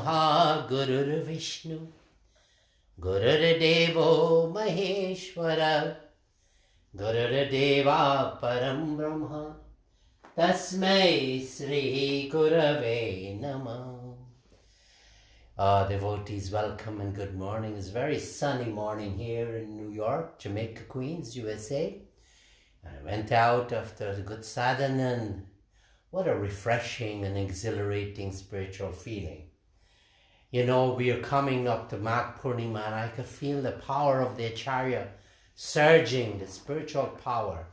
Brahma Gurur Vishnu Gurur Devo Maheshwara Gurur Deva Param Brahma Tasmai Sri Gurave Namah. Devotees, welcome and good morning. It's a very sunny morning here in New York, Jamaica, Queens, USA. I went out after the good sadhana, and what a refreshing and exhilarating spiritual feeling. You know, we are coming up to Magh Purnima, and I could feel the power of the Acharya surging, the spiritual power.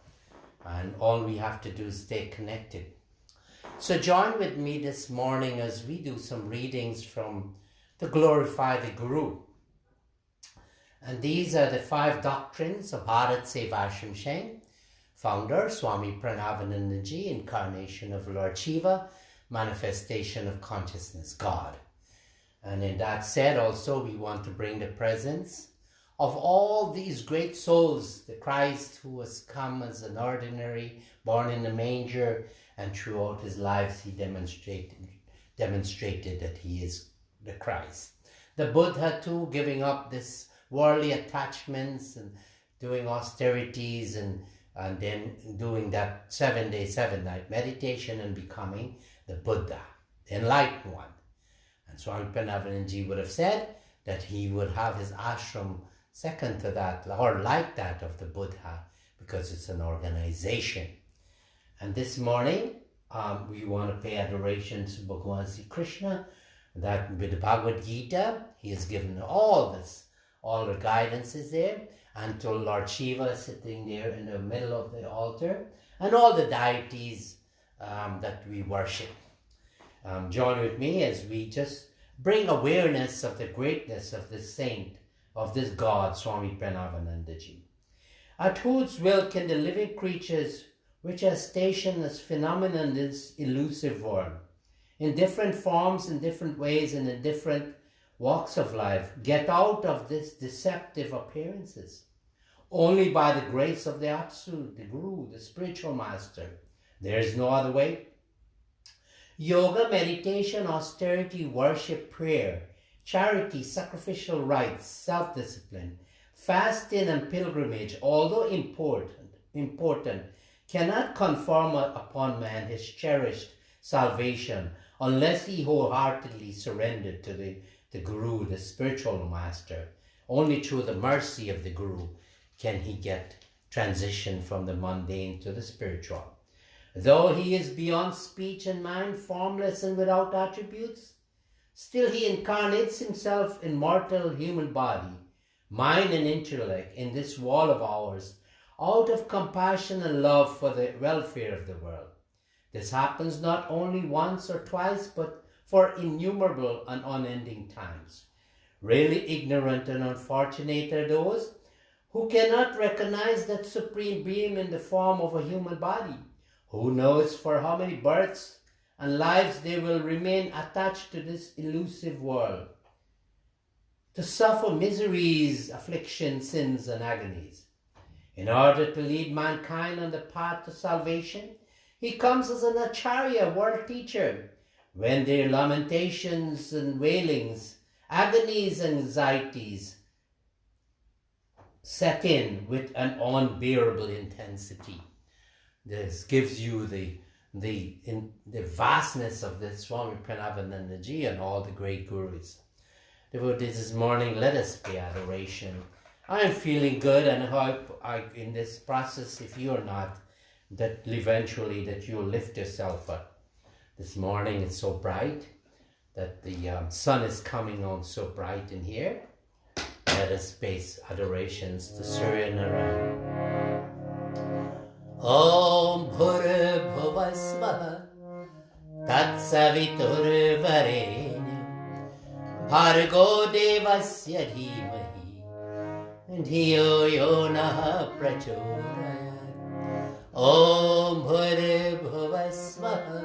And all we have to do is stay connected. So join with me this morning as we do some readings from the Glorify the Guru. And these are the 5 doctrines of BHARAT SEVASHRAM, founder Swami Parameshananda, incarnation of Lord Shiva, manifestation of consciousness, God. And in that said, also we want to bring the presence of all these great souls, the Christ who has come as an ordinary, born in the manger, and throughout his life he demonstrated that he is the Christ. The Buddha too, giving up this worldly attachments and doing austerities and then doing that 7-day, 7-night meditation and becoming the Buddha, the enlightened one. And Swami Parameshananda would have said that he would have his ashram second to that, or like that of the Buddha, because it's an organization. And this morning, we want to pay adoration to Bhagavan Sri Krishna, that with the Bhagavad Gita, he has given all this, all the guidance is there, and to Lord Shiva sitting there in the middle of the altar, and all the deities that we worship. Join with me as we just bring awareness of the greatness of this saint, of this God, Swami Parameshananda. At whose will can the living creatures which are stationed as phenomena in this elusive world, in different forms, in different ways, and in different walks of life, get out of this deceptive appearances? Only by the grace of the Absolute, the Guru, the spiritual master. There is no other way. Yoga, meditation, austerity, worship, prayer, charity, sacrificial rites, self-discipline, fasting and pilgrimage, although important, cannot confer upon man his cherished salvation unless he wholeheartedly surrendered to the Guru, the spiritual master. Only through the mercy of the Guru can he get transition from the mundane to the spiritual. Though he is beyond speech and mind, formless and without attributes, still he incarnates himself in mortal human body, mind and intellect in this wall of ours, out of compassion and love for the welfare of the world. This happens not only once or twice, but for innumerable and unending times. Really ignorant and unfortunate are those who cannot recognize that supreme being in the form of a human body. Who knows for how many births and lives they will remain attached to this elusive world, to suffer miseries, afflictions, sins, and agonies. In order to lead mankind on the path to salvation, he comes as an Acharya, world teacher, when their lamentations and wailings, agonies and anxieties set in with an unbearable intensity. This gives you the vastness of the Swami Parameshananda and all the great gurus. Devotees, this morning, let us pay adoration. I am feeling good, and I hope in this process, if you are not, that eventually that you'll lift yourself up. This morning it's so bright that the sun is coming on so bright in here. Let us pay adorations to Surya Narayan. Om Bhura Bhuva Svaha Tat Savitur Varenyam Bhargo Devasya Dhimahi Dhiyo Yo Nah Prachodayat. Om Bhura Bhuva Svaha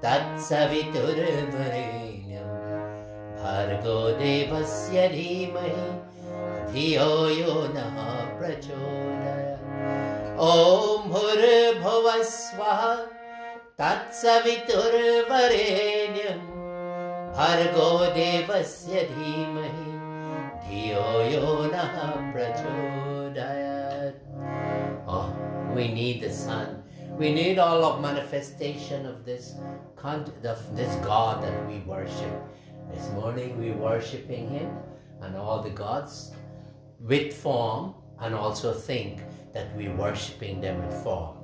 Tat Savitur Varenyam Bhargo Devasya Dhimahi Dhiyo Yo Nah Prachodayat. Om Bhur Bhuva Svaha Tat Savitur Varenyam Bhargo devasya dhimahi dhiyo yo na prachodayat. Oh, we need the sun. We need all of manifestation of this God that we worship. This morning we worshipping Him and all the gods with form, and also think that we worshipping them with form.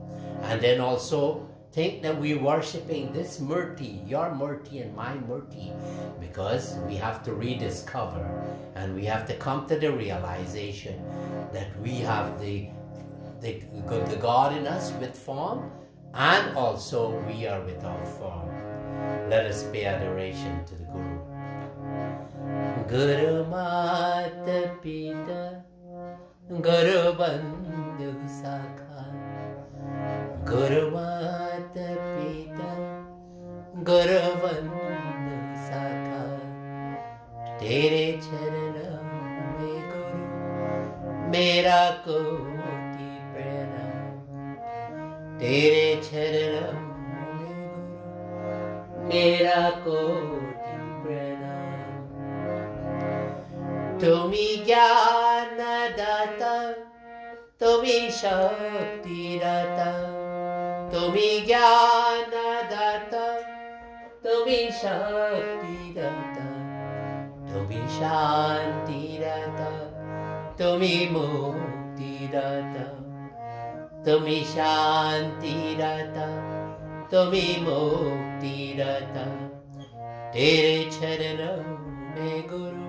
And then also think that we worshipping this Murti, your Murti and my Murti, because we have to rediscover and we have to come to the realization that we have the God in us with form, and also we are without form. Let us pay adoration to the Guru. Guru Mata Pita, Guru Bandhu Sakha, Guru Mata Pita, Guru Bandhu Sakha, Tere Charanam mein Guru, mera koti pranam. Tere charanam mein Guru, mera koti pranam. Tumi jnana data, tumi shakti data, tumi jnana data, tumi shakti data, tumi shanti data, tumi mukti data, tumi shanti data, tumi mukti data. Tere charanam mein Guru,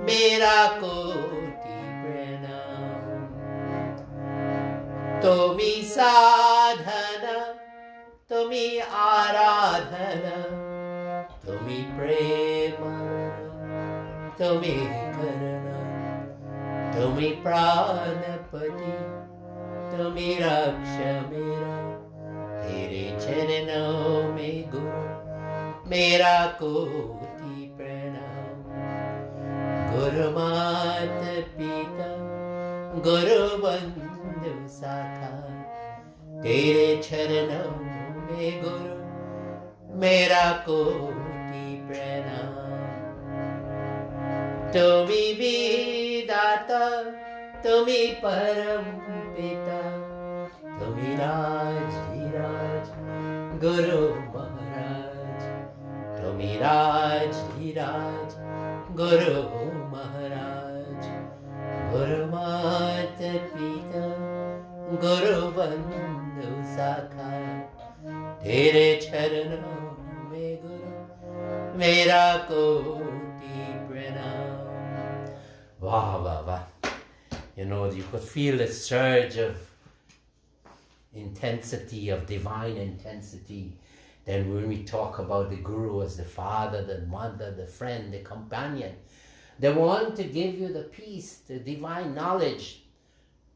mera koti pranam. Tumi sadhana, tumi aradhana, tumi prema, tumi karana, tumi pranapati, tumi raksha mera. Tere charanam mein Guru, mera koti pranam. Guru Mata Pita, Guru Bandhu Sakha, Tere charanam mein Guru, mera koti pranam. Tumi Vidata, Tumi Param Pita, Tumi Raj Dhiraj, Guru Maharaj, Tumi Raj Dhiraj, Guru Maharaj, Guru Mata Pita, Guru Bandhu Sakha, Tere charanam mein Guru, mera koti pranam. Wow, wow, wow. You know, you could feel the surge of intensity, of divine intensity. Then when we talk about the Guru as the father, the mother, the friend, the companion, they want to give you the peace, the divine knowledge,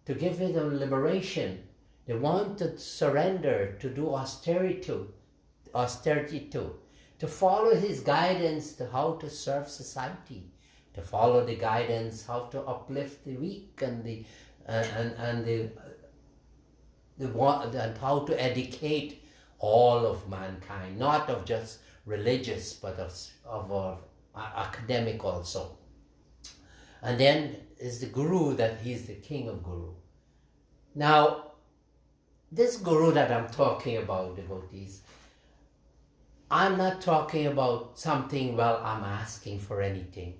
to give you the liberation. They want to surrender, to do austerity to follow His guidance to how to serve society, to follow the guidance how to uplift the weak and how to educate all of mankind, not of just religious, but of academic also. And then is the Guru, that He's the king of Guru. Now, this Guru that I'm talking about, devotees, I'm not talking about something, well, I'm asking for anything.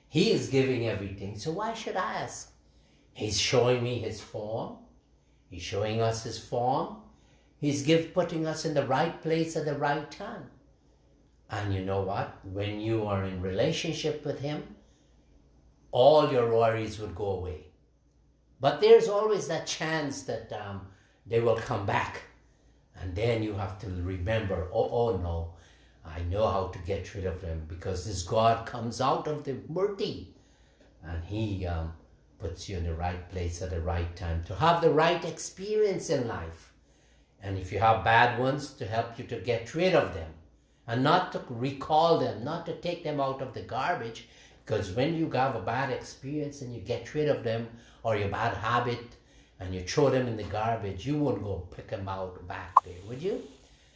He is giving everything, so why should I ask? He's showing me His form. He's showing us His form. He's putting us in the right place at the right time. And you know what? When you are in relationship with Him, all your worries would go away. But there's always that chance that they will come back. And then you have to remember, oh no, I know how to get rid of them, because this God comes out of the Murti and He puts you in the right place at the right time to have the right experience in life. And if you have bad ones, to help you to get rid of them and not to recall them, not to take them out of the garbage, because when you have a bad experience and you get rid of them, or your bad habit, and you throw them in the garbage, you wouldn't go pick them out back there, would you?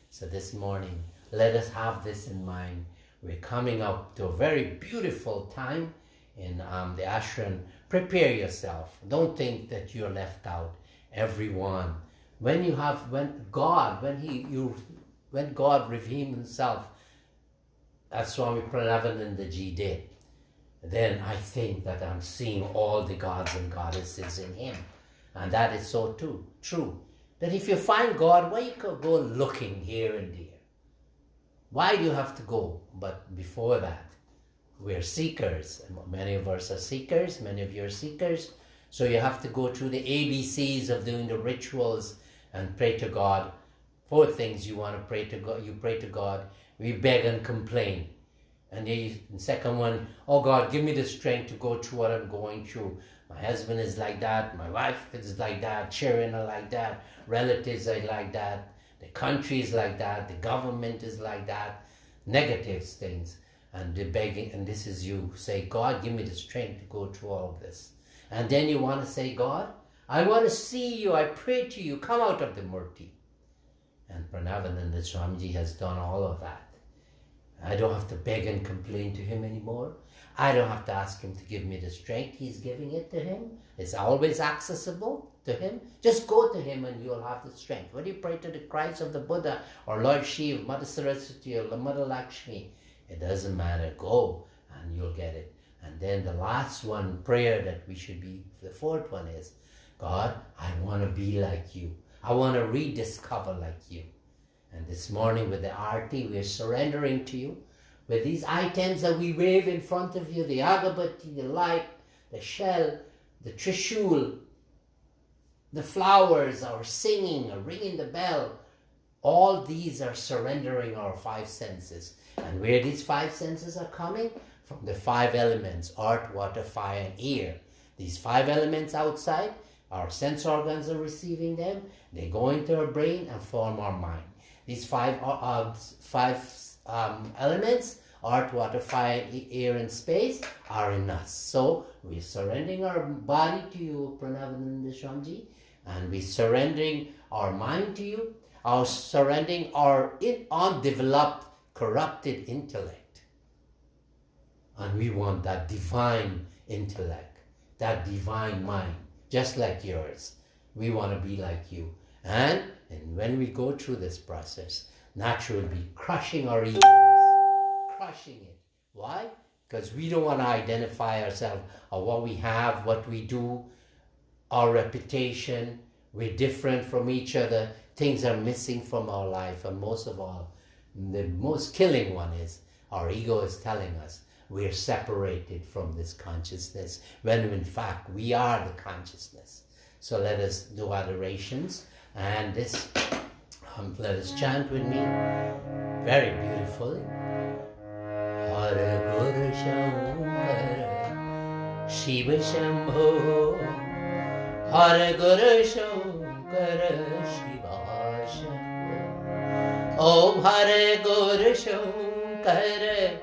So this morning, let us have this in mind. We're coming up to a very beautiful time in the ashram. Prepare yourself. Don't think that you're left out. Everyone. When God revealed himself, as Swami Parameshananda ji did, then I think that I'm seeing all the gods and goddesses in him. And that is so true. That if you find God, why you could go looking here and there? Why do you have to go? But before that, we're seekers. And many of us are seekers, many of you are seekers. So you have to go through the ABCs of doing the rituals and pray to God. 4 things you want to pray to God. You pray to God. We beg and complain. And the second one, oh God, give me the strength to go through what I'm going through. My husband is like that. My wife is like that. Children are like that. Relatives are like that. The country is like that. The government is like that. Negative things. And the begging, and this is you. Say, God, give me the strength to go through all of this. And then you want to say, God, I want to see you. I pray to you. Come out of the murti. And Parameshananda Swamiji has done all of that. I don't have to beg and complain to him anymore. I don't have to ask him to give me the strength. He's giving it to him. It's always accessible to him. Just go to him and you'll have the strength. When you pray to the Christ of the Buddha or Lord Shiva, Mother Saraswati or Mother Lakshmi, it doesn't matter. Go and you'll get it. And then the last one, prayer that we should be, the 4th one is, God, I want to be like you. I want to rediscover like you. And this morning with the Aarti, we are surrendering to you. With these items that we wave in front of you, the agabati, the light, the shell, the trishul, the flowers, our singing, our ringing the bell, all these are surrendering our 5 senses. And where these 5 senses are coming? From the 5 elements, earth, water, fire, and air. These 5 elements outside, our sense organs are receiving them. They go into our brain and form our mind. These 5 elements, earth, water, fire, air, and space, are in us. So we're surrendering our body to you, Parameshananda Swamiji, and we're surrendering our mind to you, our surrendering our undeveloped, corrupted intellect. And we want that divine intellect, that divine mind, just like yours. We want to be like you. And when we go through this process, naturally we'll be crushing our egos, crushing it. Why? Because we don't want to identify ourselves or what we have, what we do, our reputation. We're different from each other. Things are missing from our life. And most of all, the most killing one is our ego is telling us we're separated from this consciousness, when in fact we are the consciousness. So let us do adorations. And this, let us chant with me very beautifully. Hare Guru Shankara Shiva Shambho, Hare Guru Shankara Shiva Shambho, Om Hare Guru Shankara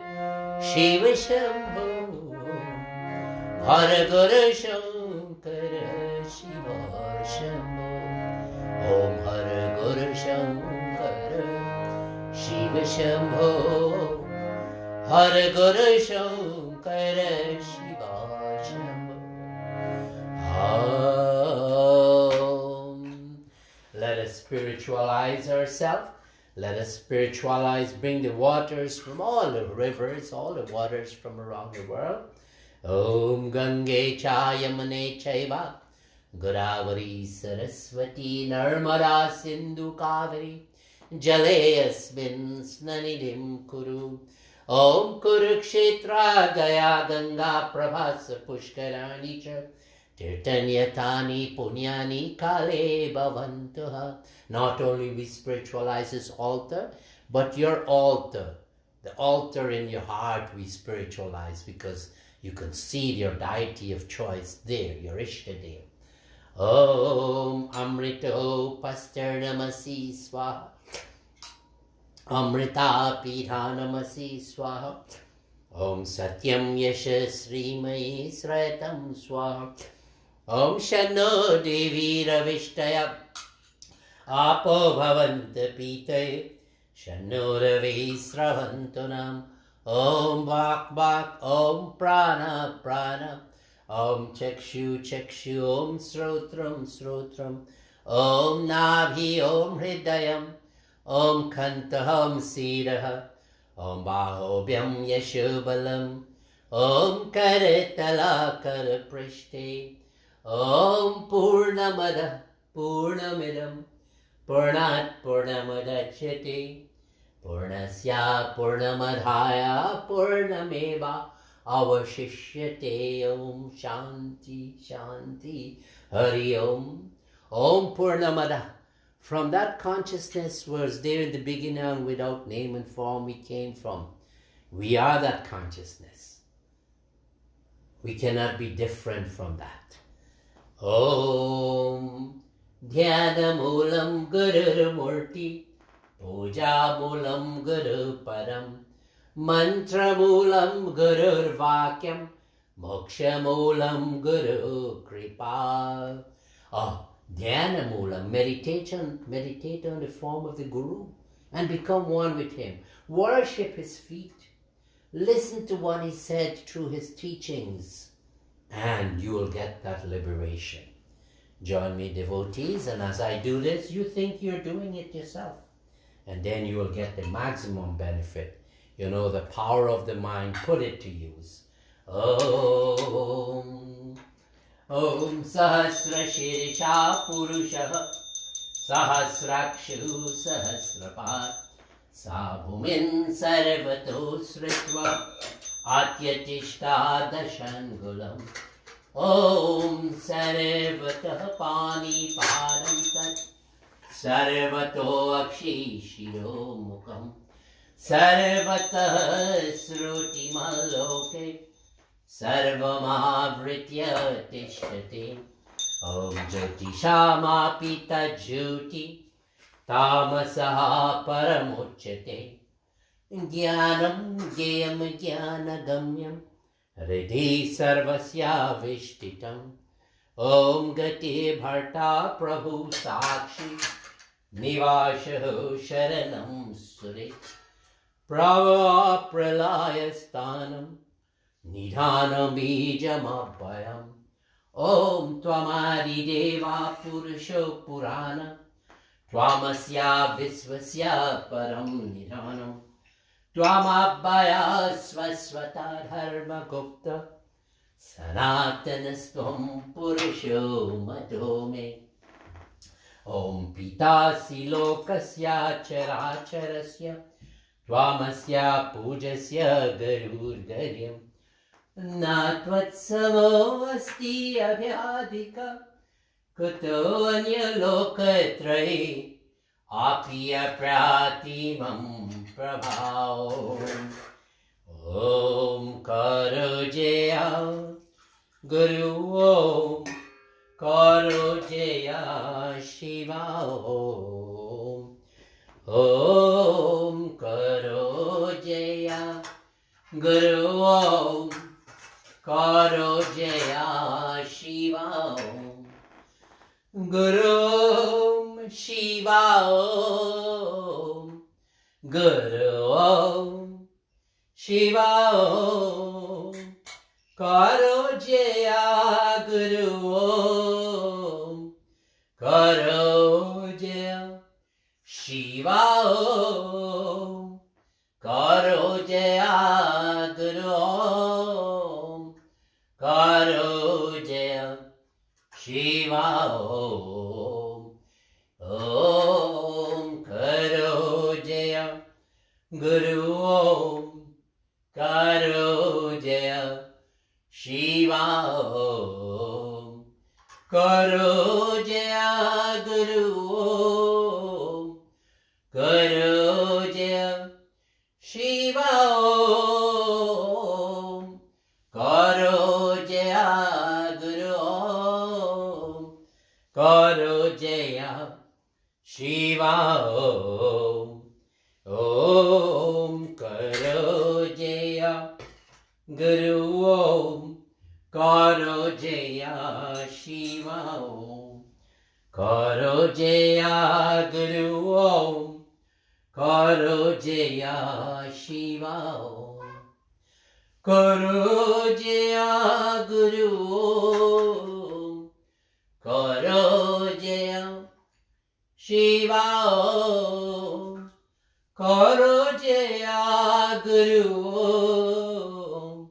Shiva Shambho, Hare Guru Shankara Shiva Shambho, Om Hare Guru Shankara Shiva Shambho, Hare Guru Shankara Shiva Shambho. Let us spiritualize ourselves. Let us spiritualize, bring the waters from all the rivers, all the waters from around the world. Om Gange Cha Yamune Chaiva Godavari Saraswati Narmada Sindhu Kaveri Jale Asmin Snanidim Kuru. Om Kurukshetra Gaya Ganga Prabhasa Pushkarani Cha Tirtanyatani Punyani Kale Bhavantuha. Not only we spiritualize this altar, but your altar, the altar in your heart we spiritualize, because you can see your deity of choice there, your Ishtadev. Om Amrito Pasternamasi Swaha, Amrita Pidhanamasi Swaha, Om Satyam Yashasrimai Sratam Swaha, Om Shano Devi Ravishtaya Apo Bhavanta Pite, Shano Ravi Sravantunam, Om Bak Bak, Om Prana Prana, Om Chakshu Chakshu, Om Srotram Srotram, Om Nabhi, Om Hridayam, Om Kantaham Siraha, Om Bahobhyam Yashobalam, Om Karetala Karaprishte, Om Purnamada Purnamidam, Purnat Purnamadachyate, Purnasya Purnamadhaya Purnameva Avashishyate. Om Shanti Shanti Hari Om. Om Purnamada. From that consciousness was there in the beginning, without name and form we came from. We are that consciousness. We cannot be different from that. Om Dhyanamoolam Gurur Murti, Puja Moolam Guru Param, Mantra Moolam Gurur Vakyam, Moksha Moolam Guru Kripa. Dhyana Moolam, meditate on the form of the Guru and become one with him. Worship his feet. Listen to what he said through his teachings, and you will get that liberation. Join me, devotees, and as I do this, you think you're doing it yourself. And then you will get the maximum benefit. You know, the power of the mind, put it to use. Om Sahasra Shirsha Purusha Sahasrakshu Sahasrapad Sabhumin Sarvato Sritva Atyatishta Dashangulam. Om Sarvatah Pani Param Tat Sarvato Akshishiro Mukham Sarvatah Sruti Maloke Sarvamavritya Tishtati. Om Jyotishama Pita Jyoti Tamasaha Paramuchyate. Jnanam Jyam Jnanagamyam Hridhi Sarvasya Vishtitam. Om Gati Bharta Prabhu Sakshi Nivashaho Sharanam Suri Prava Pralaya Sthanam Nidhanam Bijamabhayam. Om Tvamadi Deva Purusho Purana Tvamasya Visvasya Param Nidhanam Tvamabhaya Svasvata Dharma Gupta Sanatanastvam Purusho Madhome. Om Pitasi Lokasya Characharasya Tvamasya Pujasya Garur Garyam Natvatsamo Asti Abhyadika Kutonya Lokatrahi Apiya Pratimam Prabhao. Om Karojaya Guru Om Karojaya Shiva Om. Om Karojaya Guru Om Karojaya Shiva Om. Guru Om Shiva Om. Guru Om Shiva Om. Karojaya Guru Om. Karojaya Shiva Om. Karojaya Guru Om. Karojaya Shiva Om. Om Karojaya Guru Om. Karojaya Shiva Om. Karojaya Guru Om. Karojaya Shiva Om. Karojaya Guru Om. Karojaya Shiva Om. Om Karojaya Guru Om. Karojaya Shiva Om. Karojaya Guru Om. Karojaya Shiva Om. Karo Jaya Guru Om, Karo Jaya Shiva Om, Karo Jaya Guru Om,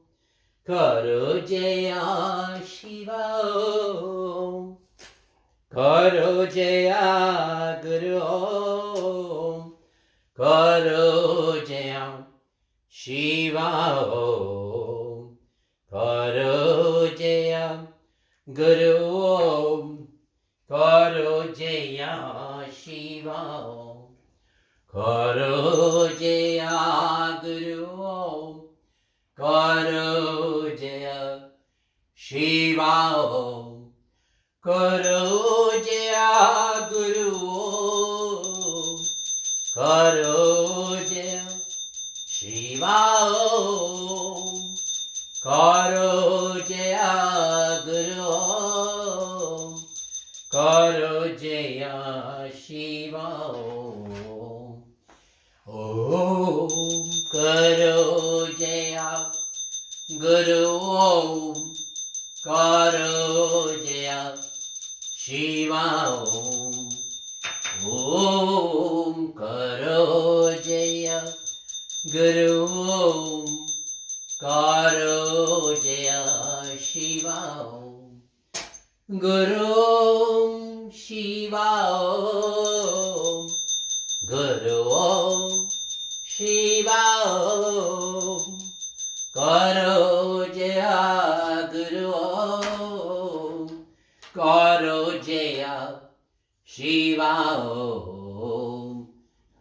Karo Jaya Shiva Om, Karo Jaya Guru Om, Karo Jaya Shiva Om, Karo Jaya Guru Om, Karo Jaya Shiva Om, Karo Jaya Guru Om, Karo Jaya Shiva Om, Karo Jaya Guru Om, Karo Jaya Shiva Om, Karo Jaya Guru Om, Karo Jaya Shiva Om, Om Karo Jaya Guru Om, Karo Jaya Shiva Om, Om Karo Jaya Guru Om, Karo Jaya Shiva Om, Guru Om Shiva Om, Guru Om Shiva Om, Karo Jaya Guru Om, Karo Jaya Shiva Om,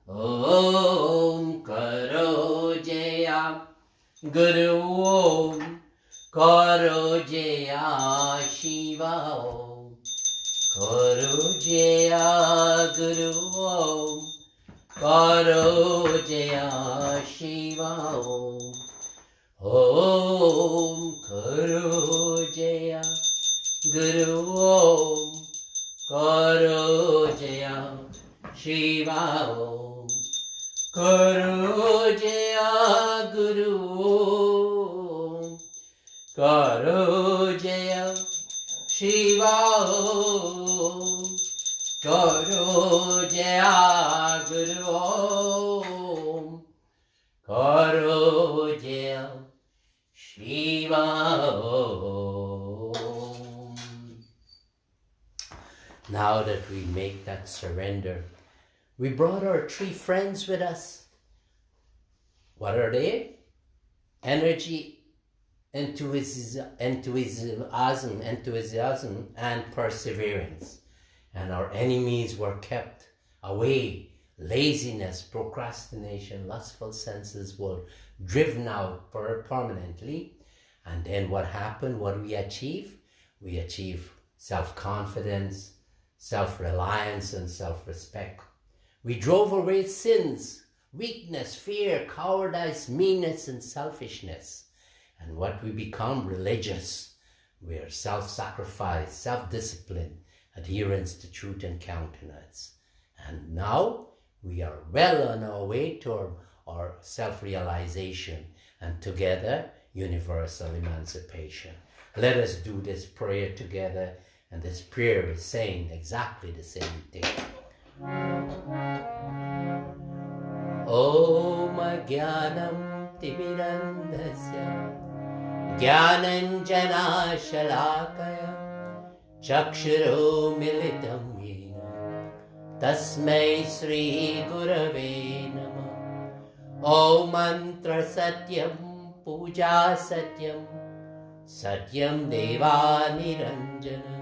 Om Karo Jaya Guru Om, Karo Jaya Shiva Om, Karo Jaya Guru Om, Karo Jaya Shiva Om, Om Karo Jaya Guru Om, Karo Jaya Shiva Om, Karo Jaya Guru Om, Karo Jaya Shiva Om, Karo Jaya Guru Om, Karo Jaya Shiva Om. Now that we make that surrender, we brought our three friends with us. What are they? Energy, enthusiasm, and perseverance. And our enemies were kept away. Laziness, procrastination, lustful senses were driven out permanently. And then what happened? What we achieve? We achieve self-confidence, self-reliance, and self-respect. We drove away sins, weakness, fear, cowardice, meanness, and selfishness. And what we become? Religious. We are self-sacrifice, self-discipline, adherence to truth and countenance. And now we are well on our way to our self-realization and together universal emancipation. Let us do this prayer together, and this prayer is saying exactly the same thing. Om Jnanam Timirandhasya Jnananjana Shalakaya Chakshuro Militam Yena Tasmai Sri Gurave Namah. Om Mantra Satyam Puja Satyam Satyam Deva Niranjana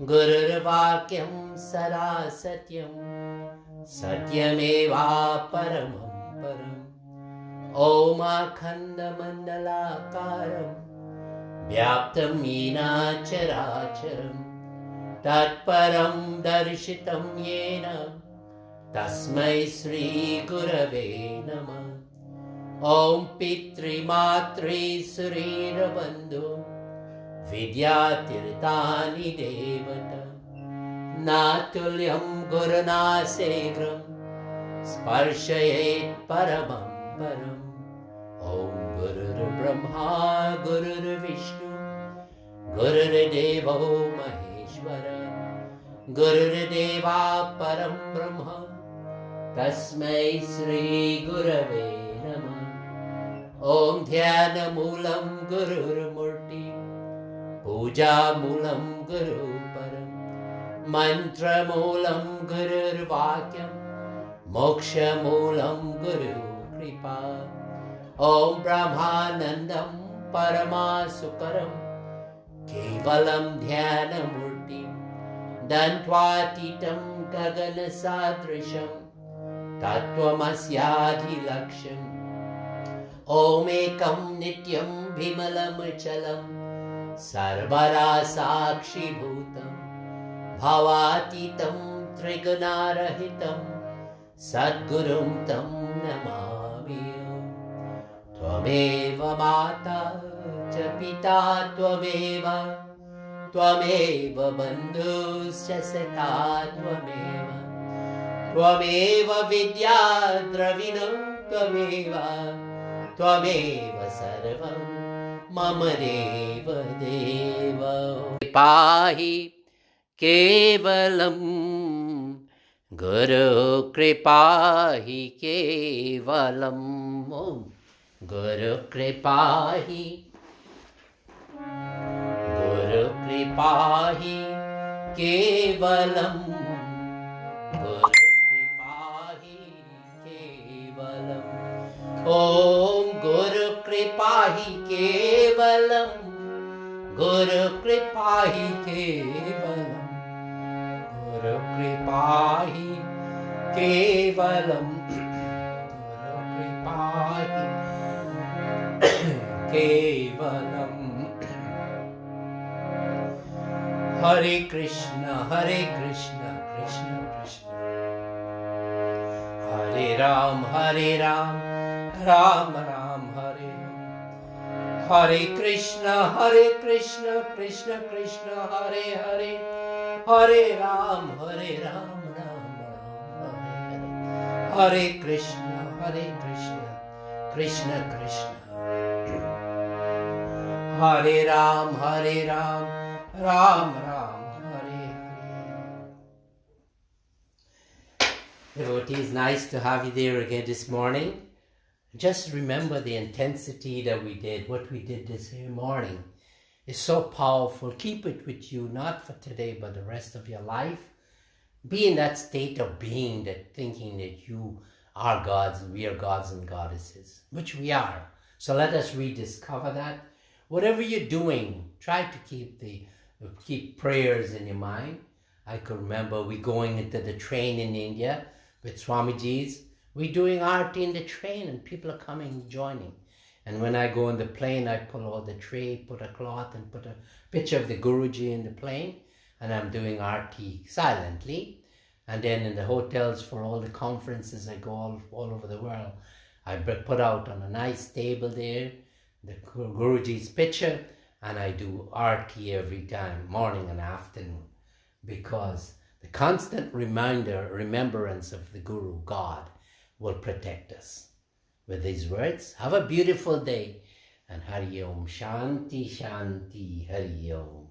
Gurur Vakyam Sada Satyam Satyameva Paramam Param. Om Akhanda Mandalakaram Vyaptam Yena Characharam Tatparam Darshitam Yena Tasmai Sri Gurave Namah. Om Pitri Matri Surira Bandhu Vidyatirtani Devata Natulyam Guruna Segram Sparshayet Paramam Param. Om Gurur Brahma Gurur Vishnu Gurur Deva Maheshwara Gurur Deva Param Brahma Tasmai Sri Gurave Namah. Om Dhyana Moolam Gurur Murti Puja Moolam Guru Param Mantra Moolam Gurur Vakyam Moksha Moolam Guru Kripa. Om Brahmanandam Paramasukaram Kevalam Dhyana Murti Dantwatitam Gagana Sadrisham Tattvamasyaadhi Laksham. Om Ekam Nityam Bhimalam Chalam Sarvara Sakshi Bhutam Bhavatitam Trigunarahitam Sadgurum Tam Namami. Tvameva Mata Cha Pita Tvameva Tvameva Bandhuscha Sata Tvameva Tvameva Vidya Dravinam Tvameva Tvameva Sarvam Mama Deva Deva. Pahi Kevalam Guru Kripahi Kevalam. Guru Kripahi Kevalam. Guru Kripahi Kevalam. Om Guru Kripahi Kevalam. Guru Kripahi Kevalam. Guru Kripahi Kevalam. Guru Kripahi Kevalam. Hare Krishna, Krishna Krishna, Hare Ram, Ram Ram, Hare Hare. Hare Krishna, Krishna Krishna, Hare Hare. Hare Ram, Ram Ram, Hare Hare. Hare Krishna, Krishna Krishna, Hare Ram, Ram Ram, Hare Hare. Devotees, nice to have you there again this morning. Just remember the intensity that we did, what we did this morning is so powerful. Keep it with you, not for today, but the rest of your life. Be in that state of being, that thinking that you are gods and we are gods and goddesses, which we are. So let us rediscover that. Whatever you're doing, try to keep prayers in your mind. I could remember we going into the train in India with Swamiji's. We're doing arti in the train and people are coming, joining. And when I go on the plane, I pull out the tray, put a cloth and put a picture of the Guruji in the plane. And I'm doing arti silently. And then in the hotels for all the conferences, I go all over the world. I put out on a nice table there the Guruji's picture, and I do arti every time, morning and afternoon, because the constant remembrance of the Guru, God, will protect us. With these words, have a beautiful day, and Hari Om, Shanti, Shanti, Hari Om.